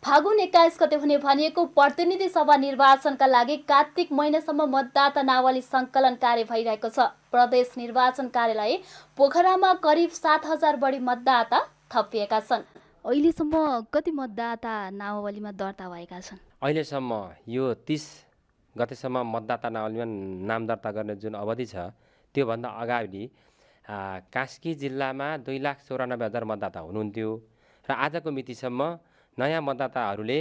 फागुन 21 गते हुने भनिएको प्रतिनिधि सभा निर्वाचनका लागि कार्तिक महिनासम्म मतदाता नावली सङ्कलन कार्य भइरहेको छ। प्रदेश निर्वाचन कार्यालय पोखरामा करिब 7,000 बढी मतदाता थपिएका छन्। अहिलेसम्म कति मतदाता नावलीमा दर्ता भएका छन्? अहिलेसम्म यो 30 गतेसम्म मतदाता नावलीमा नाम दर्ता गर्ने जुन अवधि छ त्योभन्दा अगाडि कास्की जिल्लामा 2,94,000 मतदाता हुनुहुन्थ्यो र आजको मितिसम्म नयाँ मतदाताहरूले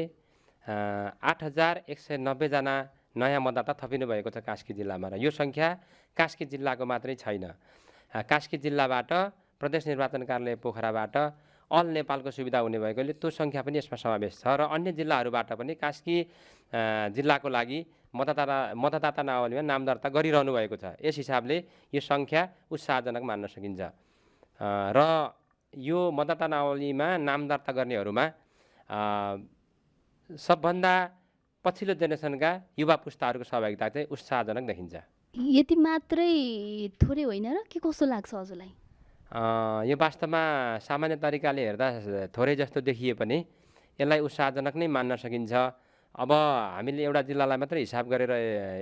8,190 जना नयाँ मतदाता थपिनु भएको छ कास्की जिल्लामा। र यो सङ्ख्या कास्की जिल्लाको मात्रै छैन। कास्की जिल्लाबाट प्रदेश निर्वाचन कार्यालय पोखराबाट अल नेपालको सुविधा हुने भएकोले त्यो सङ्ख्या पनि यसमा समावेश छ र अन्य जिल्लाहरूबाट पनि कास्की जिल्लाको लागि मतदाता नावलीमा नाम दर्ता गरिरहनु भएको छ। यस हिसाबले यो सङ्ख्या उत्साहजनक मान्न सकिन्छ र यो मतदाता नावलीमा नाम दर्ता गर्नेहरूमा सबभन्दा पछिल्लो जेनेरेसनका युवा पुस्ताहरूको सहभागिता चाहिँ उत्साहजनक देखिन्छ। यति मात्रै थोरै होइन र के कस्तो लाग्छ हजुरलाई? यो वास्तवमा सामान्य तरिकाले हेर्दा थोरै जस्तो देखिए पनि यसलाई उत्साहजनक नै मान्न सकिन्छ। अब हामीले एउटा जिल्लालाई मात्रै हिसाब गरेर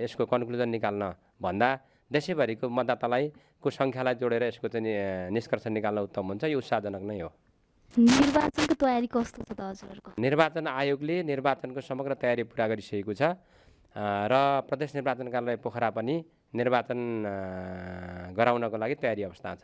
यसको कन्क्लुजन निकाल्न भन्दा देशैभरिको मतदातालाई को सङ्ख्यालाई जोडेर यसको चाहिँ निष्कर्ष निकाल्न उत्तम हुन्छ। यो उत्साहजनक नै हो। निर्वाचनको तयारी कस्तो छ त हजुरहरूको? निर्वाचन आयोगले निर्वाचनको समग्र तयारी पुरा गरिसकेको छ र प्रदेश निर्वाचन कार्यालय पोखरा पनि निर्वाचन गराउनको लागि तयारी अवस्था छ।